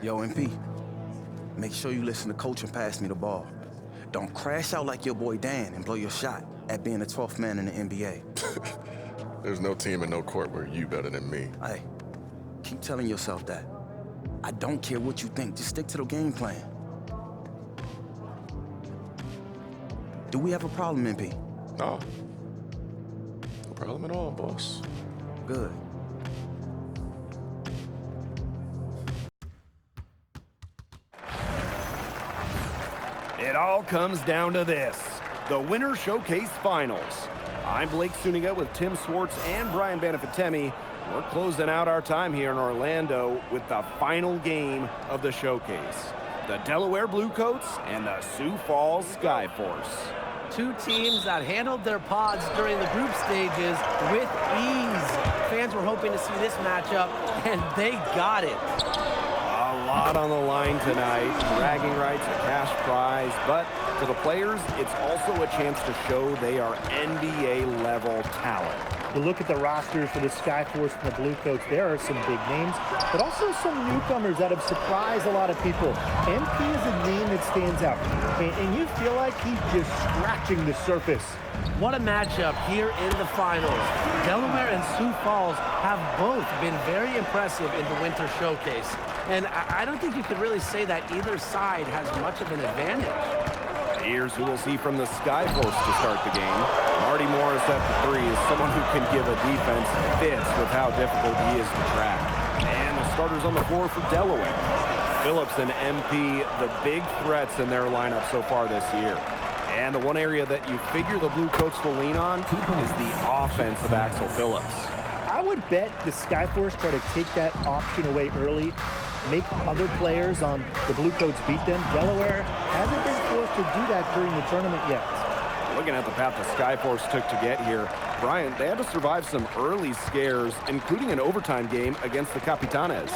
Yo, MP, make sure you listen to coach and pass me the ball. Don't crash out like your boy Dan and blow your shot at being the 12th man in the NBA. There's no team and no court where you better than me. Hey, keep telling yourself that. I don't care what you think, just stick to the game plan. Do we have a problem, MP? No. No problem at all, boss. Good. It all comes down to this, the Winter Showcase Finals. I'm Blake Suniga with Tim Swartz and Brian Banafitemi. We're closing out our time here in Orlando with the final game of the showcase. The Delaware Bluecoats and the Sioux Falls Skyforce. Two teams that handled their pods during the group stages with ease. Fans were hoping to see this matchup, and they got it. A lot on the line tonight. Bragging rights, a cash prize, but for the players, it's also a chance to show they are NBA-level talent. You look at the rosters for the Skyforce and the Bluecoats, there are some big names, but also some newcomers that have surprised a lot of people. MP is a name that stands out, and you feel like he's just scratching the surface. What a matchup here in the finals. Delaware and Sioux Falls have both been very impressive in the Winter Showcase. And I don't think you could really say that either side has much of an advantage. Here's who we'll see from the Skyforce to start the game. Marty Morris at the three is someone who can give a defense fits with how difficult he is to track. And the starters on the floor for Delaware. Phillips and MP, the big threats in their lineup so far this year. And the one area that you figure the Bluecoats will lean on is the offense of Axel Phillips. I would bet the Skyforce try to take that option away early, make other players on the Bluecoats beat them. Delaware hasn't been forced to do that during the tournament yet. Looking at the path the Skyforce took to get here, Brian, they had to survive some early scares, including an overtime game against the Capitanes.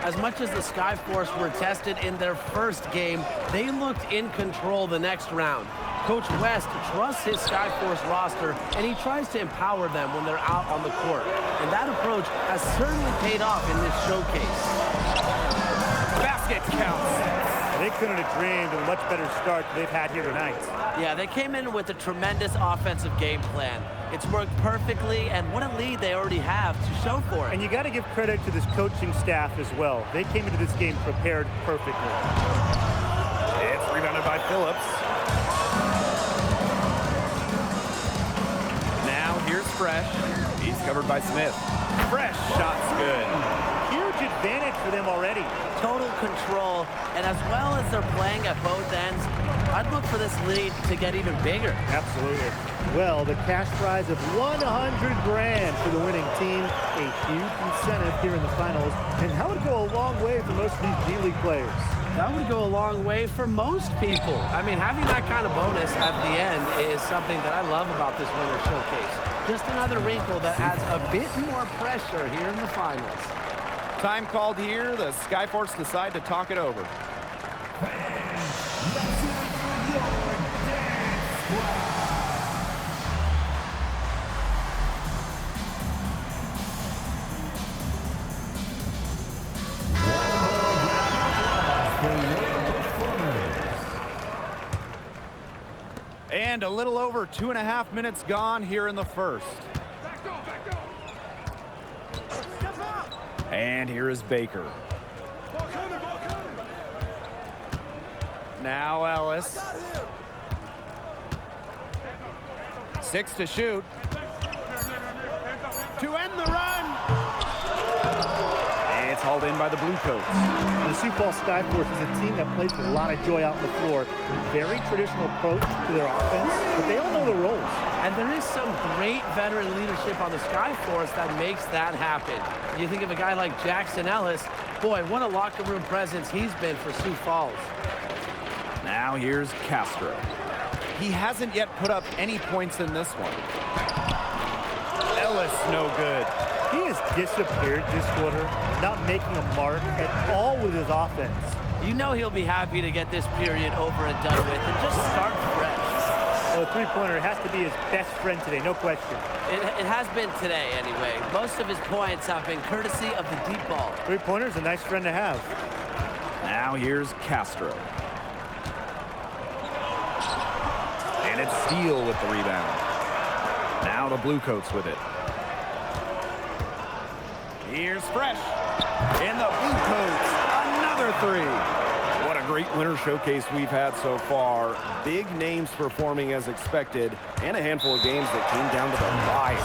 As much as the Skyforce were tested in their first game, they looked in control the next round. Coach West trusts his Skyforce roster, and he tries to empower them when they're out on the court. And that approach has certainly paid off in this showcase. Basket counts. They couldn't have dreamed of a much better start they've had here tonight. Yeah, they came in with a tremendous offensive game plan. It's worked perfectly, and what a lead they already have to show for it. And you got to give credit to this coaching staff as well. They came into this game prepared perfectly. It's rebounded by Phillips. Now here's Fresh. He's covered by Smith. Fresh shot's good. Huge advantage for them already. Total control, and as well as they're playing at both ends, I'd look for this lead to get even bigger. Absolutely. Well, the cash prize of $100,000 for the winning team, a huge incentive here in the finals, and that would go a long way for most of these G-League players. That would go a long way for most people. I mean, having that kind of bonus at the end is something that I love about this Winter Showcase. Just another wrinkle that adds a bit more pressure here in the finals. Time called here. The Skyforce decide to talk it over. And a little over 2.5 minutes gone here in the first. And here is Baker. Now Ellis. 6 to shoot. To end the run. And it's hauled in by the Bluecoats. The Sioux Falls Skyforce is a team that plays with a lot of joy out on the floor. Very traditional approach to their offense, but they all know the roles. And there is some great veteran leadership on the Skyforce that makes that happen. You think of a guy like Jackson Ellis. Boy, what a locker room presence he's been for Sioux Falls. Now here's Castro. He hasn't yet put up any points in this one. Ellis, no good. He has disappeared this quarter, not making a mark at all with his offense. You know he'll be happy to get this period over and done with and just start fresh. Well, the three-pointer has to be his best friend today, no question. It has been today, anyway. Most of his points have been courtesy of the deep ball. Three-pointer's a nice friend to have. Now here's Castro. And it's Steele with the rebound. Now the Bluecoats with it. Here's Fresh. And the Bluecoats, another three. What a great winter showcase we've had so far. Big names performing as expected, and a handful of games that came down to the wire.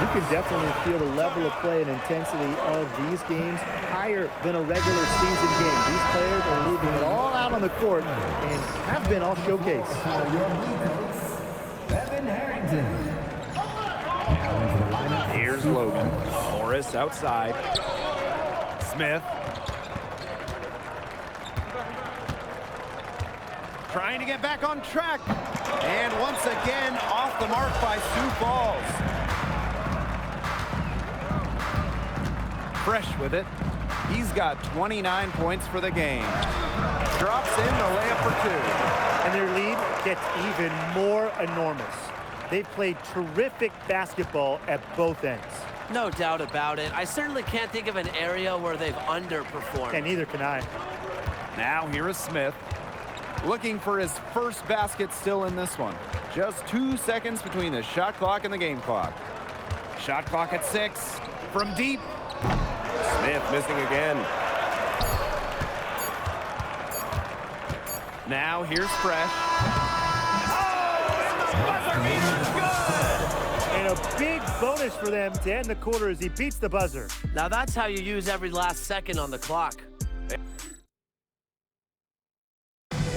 You can definitely feel the level of play and intensity of these games higher than a regular season game. These players are leaving it all out on the court and have been all showcase. Evan Harrington. Here's Logan. Morris outside. Smith. Trying to get back on track. And once again, off the mark by Sioux Falls. Fresh with it. He's got 29 points for the game. Drops in the layup for two. And their lead gets even more enormous. They've played terrific basketball at both ends. No doubt about it. I certainly can't think of an area where they've underperformed. And neither can I. Now here is Smith. Looking for his first basket still in this one. Just 2 seconds between the shot clock and the game clock. Shot clock at 6. From deep. Smith missing again. Now here's Fresh. And a big bonus for them to end the quarter as he beats the buzzer. Now that's how you use every last second on the clock.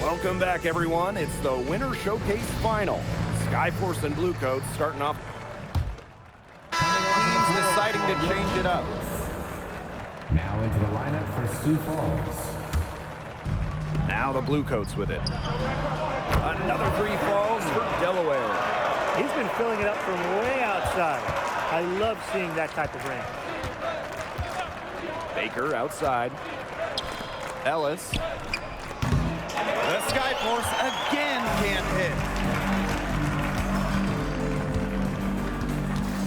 Welcome back, everyone. It's the Winter Showcase Final. Skyforce and Bluecoats starting off. Teams deciding to change it up. Now into the lineup for Sioux Falls. Now the Bluecoats with it. Another three falls for Delaware. He's been filling it up from way outside. I love seeing that type of rain. Baker outside. Ellis. The Skyforce again can't hit.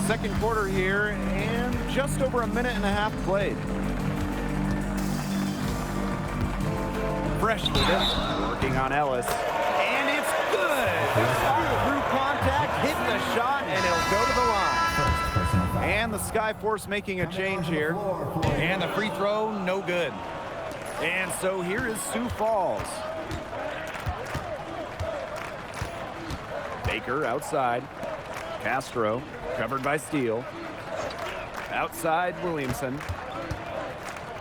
Second quarter here, and just over a minute and a half played. Fresh with it, working on Ellis. And it's good! Through contact, hit the shot, and he'll go to the line. And the Skyforce making a change here. And the free throw, no good. And so here is Sioux Falls. Baker outside. Castro covered by Steele. Outside Williamson.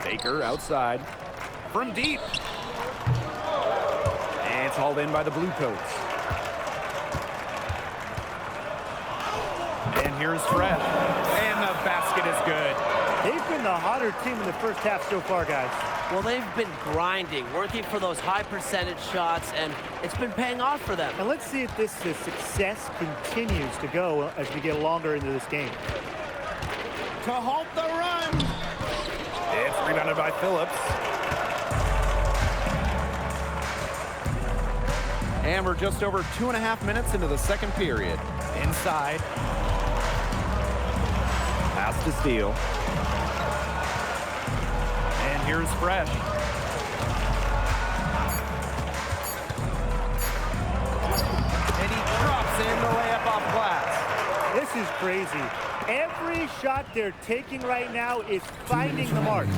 Baker outside. From deep. And it's hauled in by the Bluecoats. And here's Fresh. And the basket is good. They've been the hotter team in the first half so far, guys. Well, they've been grinding, working for those high percentage shots, and it's been paying off for them. And let's see if this success continues to go as we get longer into this game. To halt the run. It's rebounded by Phillips. And we're just over 2.5 minutes into the second period. Inside. Pass to Steele. And here's Fresh. And he drops in the layup off glass. This is crazy. Every shot they're taking right now is finding the mark.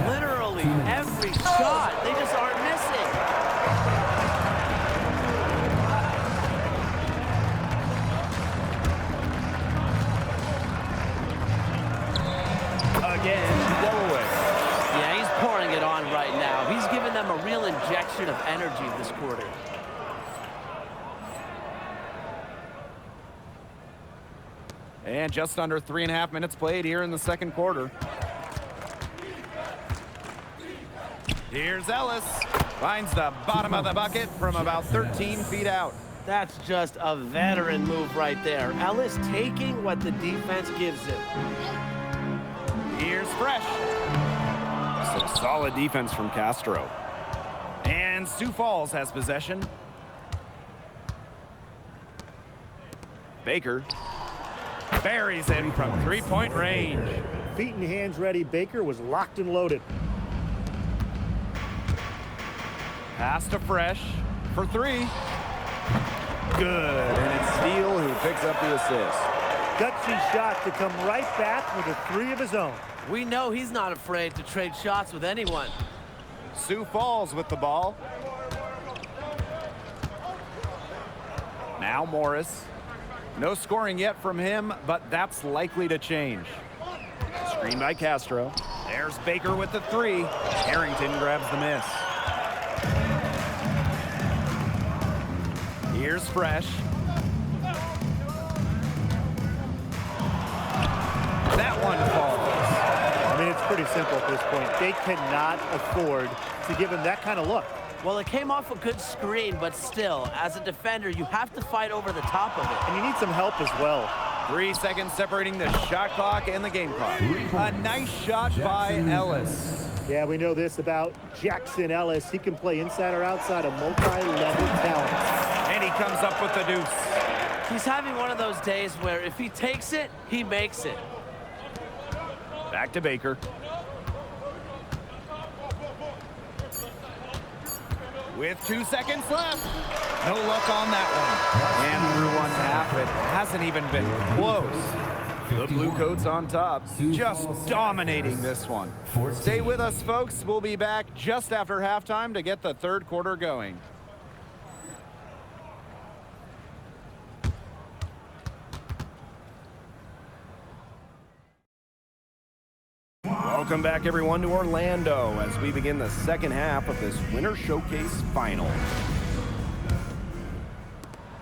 Literally every shot. They just aren't missing. Again, Delaware. Yeah, he's pouring it on right now. He's giving them a real injection of energy this quarter. And just under 3.5 minutes played here in the second quarter. Here's Ellis. Finds the bottom of the bucket from about 13 feet out. That's just a veteran move right there. Ellis taking what the defense gives him. Here's Fresh. Some solid defense from Castro. And Sioux Falls has possession. Baker buries him from three-point range. Feet and hands ready. Baker was locked and loaded. Pass to Fresh for three. Good, and it's Steele who picks up the assist. Gutsy shot to come right back with a three of his own. We know he's not afraid to trade shots with anyone. Sioux Falls with the ball. Now Morris. No scoring yet from him, but that's likely to change. Screen by Castro. There's Baker with the three. Harrington grabs the miss. Here's Fresh. That one falls. I mean, it's pretty simple at this point. They cannot afford to give him that kind of look. Well, it came off a good screen, but still, as a defender, you have to fight over the top of it. And you need some help as well. 3 seconds separating the shot clock and the game clock. A nice shot by Ellis. Yeah, we know this about Jackson Ellis. He can play inside or outside, a multi-level talent. And he comes up with the deuce. He's having one of those days where if he takes it, he makes it. Back to Baker. With 2 seconds left. No luck on that one. And through one half, it hasn't even been close. The Blue Coats on top, just dominating this one. Stay with us, folks. We'll be back just after halftime to get the third quarter going. Welcome back, everyone, to Orlando as we begin the second half of this Winter Showcase Final.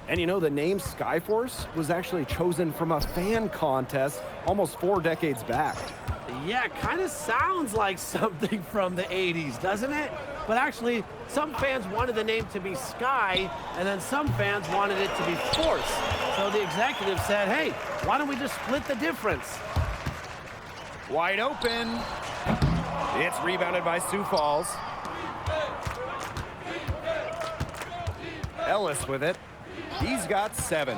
And you know, the name Skyforce was actually chosen from a fan contest almost 4 decades back. Yeah, kind of sounds like something from the 80s, doesn't it? But actually, some fans wanted the name to be Sky, and then some fans wanted it to be Force. So the executive said, hey, why don't we just split the difference? Wide open. It's rebounded by Sioux Falls. Ellis with it. He's got 7.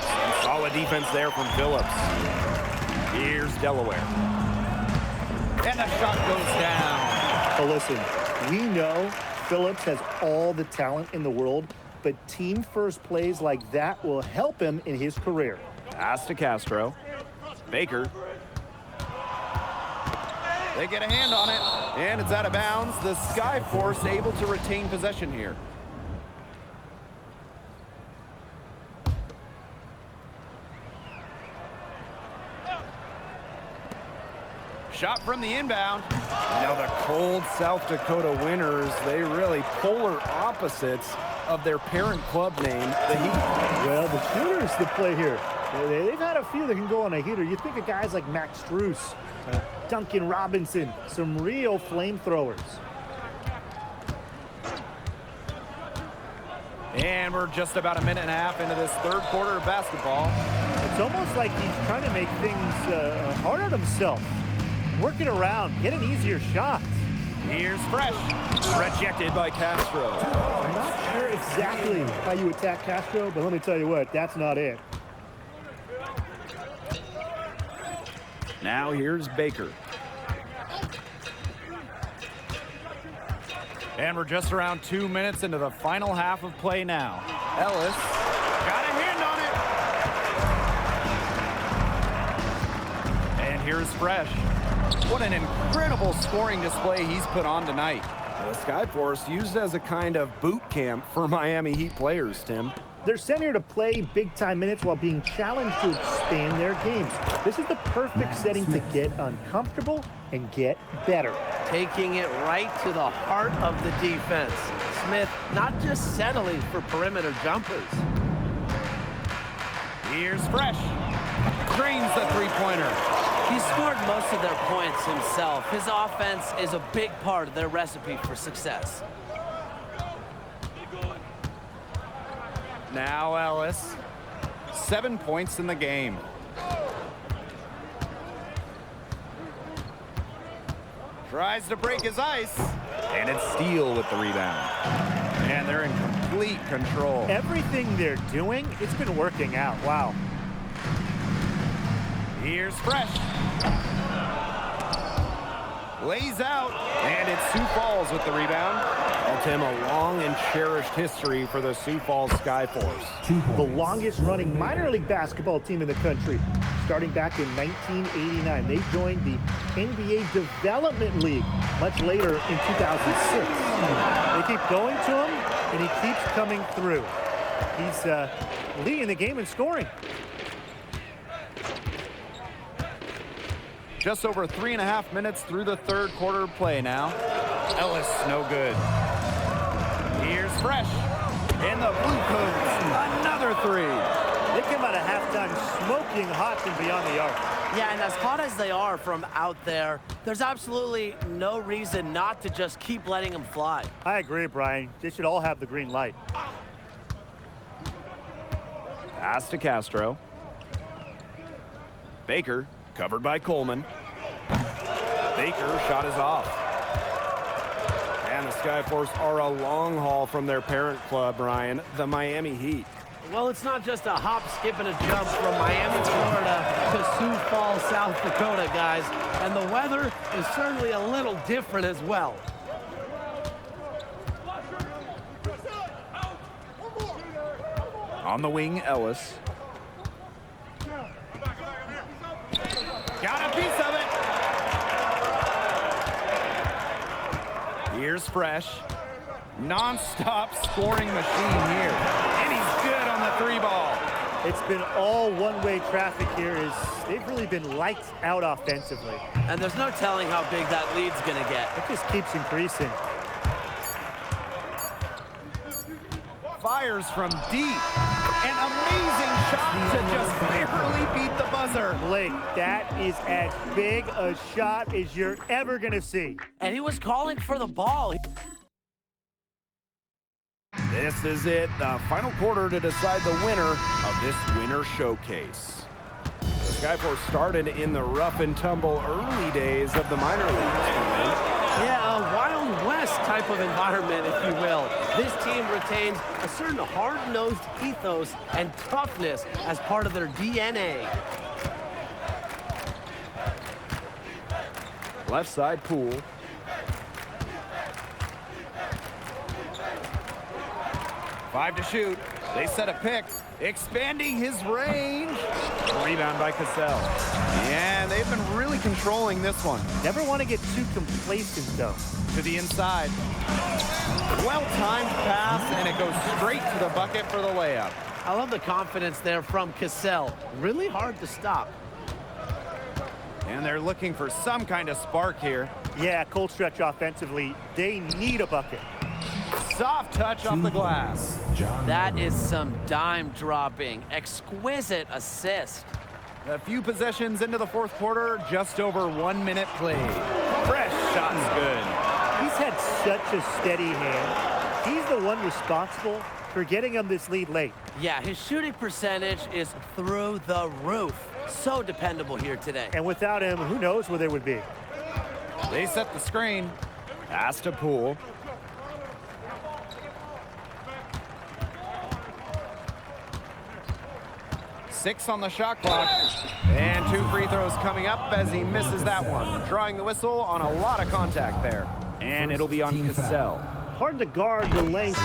Some solid defense there from Phillips. Here's Delaware. And the shot goes down. But listen, we know Phillips has all the talent in the world, but team first plays like that will help him in his career. Pass to Castro. Baker. They get a hand on it, and it's out of bounds. The Skyforce able to retain possession here. Shot from the inbound. Now the cold South Dakota Winners, they really polar opposites of their parent club name, the Heat. Well, the shooters that play here, they've had a few that can go on a heater. You think of guys like Max Strus, Duncan Robinson, some real flamethrowers. And we're just about a minute and a half into this third quarter of basketball. It's almost like he's trying to make things hard on himself. Working around, get an easier shot. Here's Fresh. Rejected by Castro. I'm not sure exactly how you attack Castro, but let me tell you what, that's not it. Now here's Baker. And we're just around 2 minutes into the final half of play now. Ellis got a hand on it. And here's Fresh. What an incredible scoring display he's put on tonight. The Skyforce used as a kind of boot camp for Miami Heat players, Tim. They're sent here to play big-time minutes while being challenged to expand their games. This is the perfect setting to get uncomfortable and get better. Taking it right to the heart of the defense. Smith not just settling for perimeter jumpers. Here's Fresh. Drains the three-pointer. He scored most of their points himself. His offense is a big part of their recipe for success. Now Ellis. 7 points in the game. Tries to break his ice. And it's Steele with the rebound. And they're in complete control. Everything they're doing, it's been working out. Wow. Here's Fresh. Lays out, and it's Sioux Falls with the rebound. I'll Tim, a long and cherished history for the Sioux Falls Skyforce. The longest running minor league basketball team in the country. Starting back in 1989, they joined the NBA Development League much later in 2006. They keep going to him, and he keeps coming through. He's leading the game in scoring. Just over 3.5 minutes through the third quarter of play now. Ellis, no good. Here's Fresh in the blue coats. Another three. They come out of halftime smoking hot from beyond the arc. Yeah, and as hot as they are from out there, there's absolutely no reason not to just keep letting them fly. I agree, Brian. They should all have the green light. Pass to Castro. Baker, covered by Coleman. Baker, shot is off. And the Skyforce are a long haul from their parent club, Ryan, the Miami Heat. Well, it's not just a hop, skip, and a jump from Miami, Florida to Sioux Falls, South Dakota, guys. And the weather is certainly a little different as well. On the wing, Ellis. Got a piece of it. Here's Fresh. Non-stop scoring machine here. And he's good on the three ball. It's been all one-way traffic here. They've really been lights out offensively. And there's no telling how big that lead's going to get. It just keeps increasing. Fires from deep. An amazing shot to just barely beat the buzzer. Blake, that is as big a shot as you're ever going to see. And he was calling for the ball. This is it, the final quarter to decide the winner of this winter showcase. The Skyforce started in the rough and tumble early days of the minor leagues. Yeah, a Wild West type of environment, if you will. This team retains a certain hard-nosed ethos and toughness as part of their DNA. Left side Poole. Five to shoot. They set a pick, expanding his range. Rebound by Cassell. And they've been really controlling this one. Never want to get too complacent, though. To the inside. Well-timed pass, and it goes straight to the bucket for the layup. I love the confidence there from Cassell. Really hard to stop. And they're looking for some kind of spark here. Yeah, cold stretch offensively. They need a bucket. Soft touch off the glass. That is some dime dropping. Exquisite assist. A few possessions into the fourth quarter, just over 1 minute played. Fresh shot's good. He's had such a steady hand. He's the one responsible for getting him this lead late. Yeah, his shooting percentage is through the roof. So dependable here today. And without him, who knows where they would be. They set the screen. Pass to Poole. Six on the shot clock. And 2 free throws coming up as he misses that one. Drawing the whistle on a lot of contact there. And it'll be on Cassell. Hard to guard the length.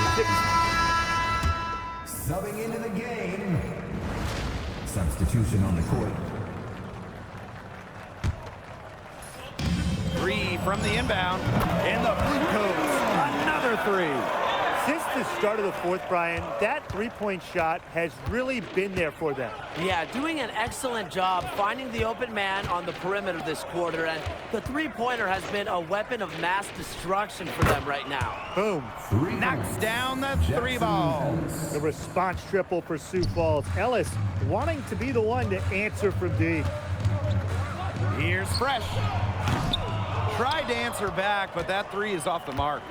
Subbing into the game. Substitution on the court. 3 from the inbound. And the Blue Coats, another 3. Since the start of the fourth, Brian, that three-point shot has really been there for them. Yeah, doing an excellent job finding the open man on the perimeter this quarter, and the three-pointer has been a weapon of mass destruction for them right now. Boom. Knocks down the 3 ball. The response triple for Sioux Falls. Ellis wanting to be the one to answer from deep. Here's Fresh. Tried to answer back, but that 3 is off the mark.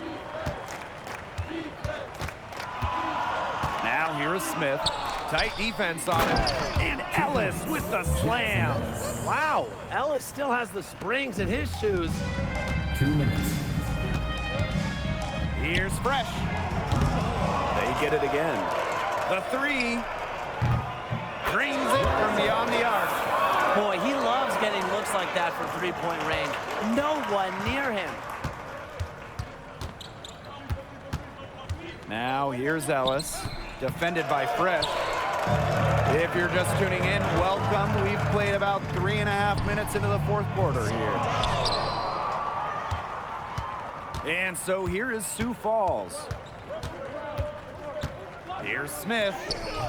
Now here is Smith. Tight defense on him. And Ellis with the slam. Wow, Ellis still has the springs in his shoes. 2 minutes. Here's Fresh. They get it again. The 3. Drains it from beyond the arc. Boy, he loves getting looks like that from three-point range. No one near him. Now here's Ellis, defended by Fresh. If you're just tuning in, welcome. We've played about 3.5 minutes into the fourth quarter here. And so here is Sioux Falls. Here's Smith.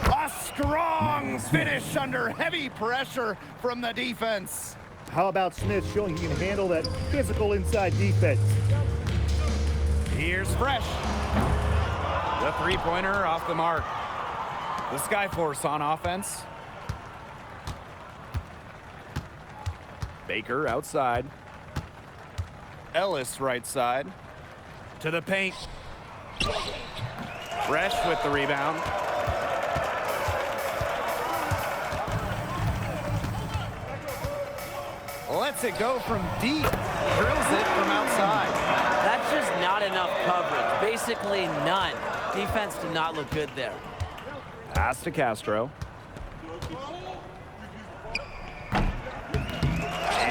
A strong finish under heavy pressure from the defense. How about Smith showing he can handle that physical inside defense? Here's Fresh. The three-pointer off the mark. The Skyforce on offense. Baker outside. Ellis right side. To the paint. Fresh with the rebound. Lets it go from deep. Drills it from outside. That's just not enough coverage. Basically none. Defense did not look good there. Pass to Castro.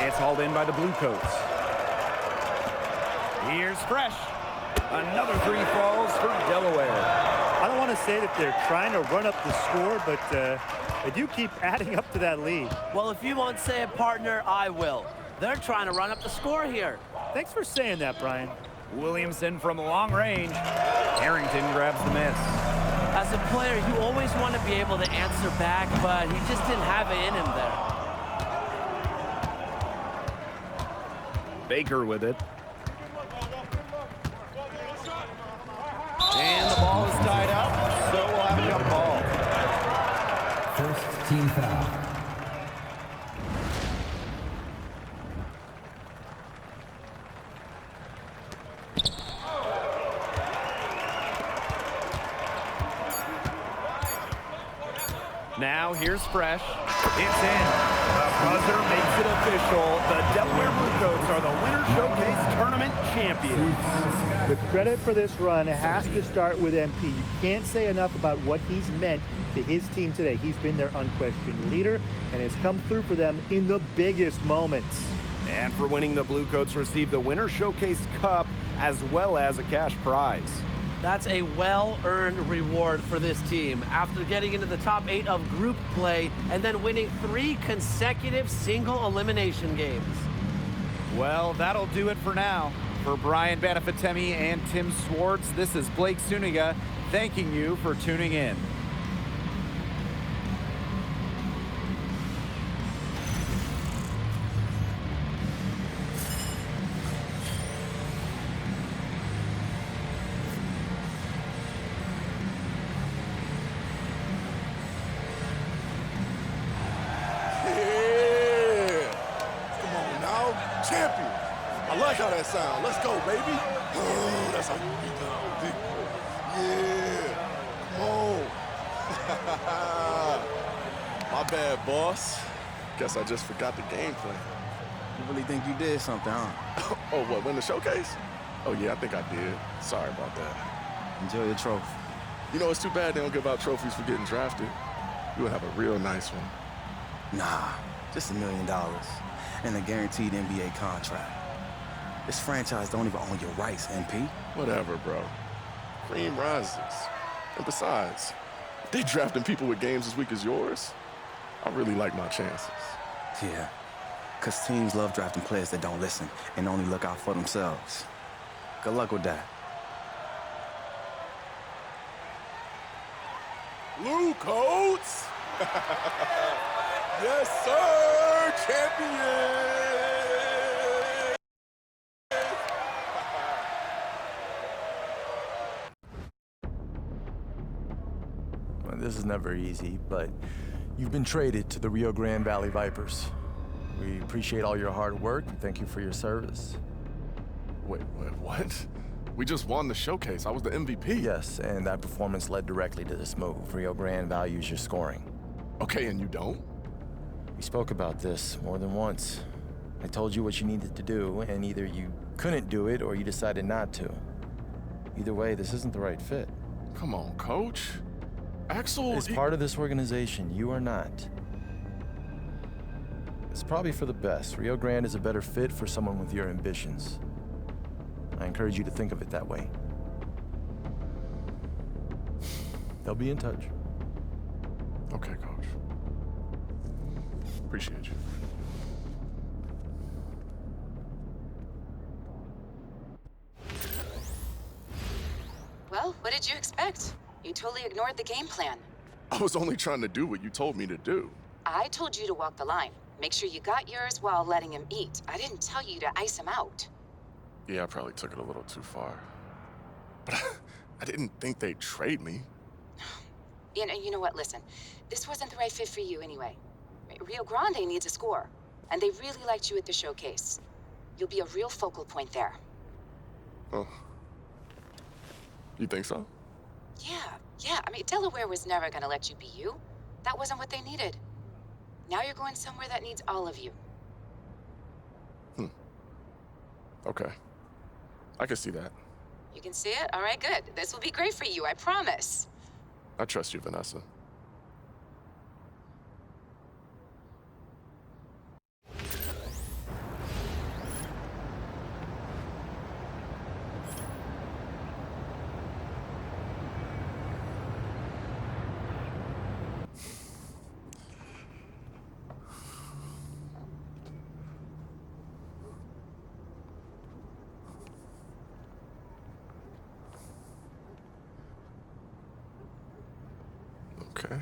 It's hauled in by the Bluecoats. Here's Fresh. Another three falls for Delaware. I don't want to say that they're trying to run up the score, but they do keep adding up to that lead. Well, if you won't say it, partner, I will. They're trying to run up the score here. Thanks for saying that, Brian. Williamson from long range. Harrington grabs the miss. As a player, you always want to be able to answer back, but he just didn't have it in him there. Baker with it. And the ball is tied up, so we'll have a jump ball. First team foul. Now here's Fresh. It's in. The buzzer makes it official. The Delaware Bluecoats are the Winter Showcase Tournament champions. The credit for this run has to start with MP. You can't say enough about what he's meant to his team today. He's been their unquestioned leader and has come through for them in the biggest moments. And for winning, the Bluecoats receive the Winter Showcase Cup as well as a cash prize. That's a well-earned reward for this team after getting into the top 8 of group play and then winning 3 consecutive single elimination games. Well, that'll do it for now. For Brian Banafitemi and Tim Swartz, this is Blake Suniga thanking you for tuning in. Champion. I like how that sounds. Let's go, baby. Oh, that's how you beat them. Yeah. Come on. My bad, boss. Guess I just forgot the gameplay. You really think you did something, huh? Oh, what, win the showcase? Oh, yeah, I think I did. Sorry about that. Enjoy your trophy. You know, it's too bad they don't give out trophies for getting drafted. You would have a real nice one. Nah, just $1 million and a guaranteed NBA contract. This franchise don't even own your rights, MP. Whatever, bro. Cream rises. And besides, if they drafting people with games as weak as yours, I really like my chances. Yeah, because teams love drafting players that don't listen and only look out for themselves. Good luck with that. Blue Coats! Yes, sir! Champion! Well, this is never easy, but you've been traded to the Rio Grande Valley Vipers. We appreciate all your hard work and thank you for your service. Wait, what? We just won the showcase. I was the MVP. Yes, and that performance led directly to this move. Rio Grande values your scoring. Okay, and you don't? We spoke about this more than once. I told you what you needed to do, and either you couldn't do it or you decided not to. Either way, this isn't the right fit. Come on, coach. Axel As part of this organization, you are not. It's probably for the best. Rio Grande is a better fit for someone with your ambitions. I encourage you to think of it that way. They'll be in touch. Okay, Coach. Appreciate you. Well, what did you expect? You totally ignored the game plan. I was only trying to do what you told me to do. I told you to walk the line. Make sure you got yours while letting him eat. I didn't tell you to ice him out. Yeah, I probably took it a little too far. But I didn't think they'd trade me. You know what? Listen, this wasn't the right fit for you anyway. Rio Grande needs a score, and they really liked you at the showcase. You'll be a real focal point there. Oh. You think so? Yeah. I mean, Delaware was never gonna let you be you. That wasn't what they needed. Now you're going somewhere that needs all of you. Okay. I can see that. You can see it? All right, good. This will be great for you, I promise. I trust you, Vanessa. Okay.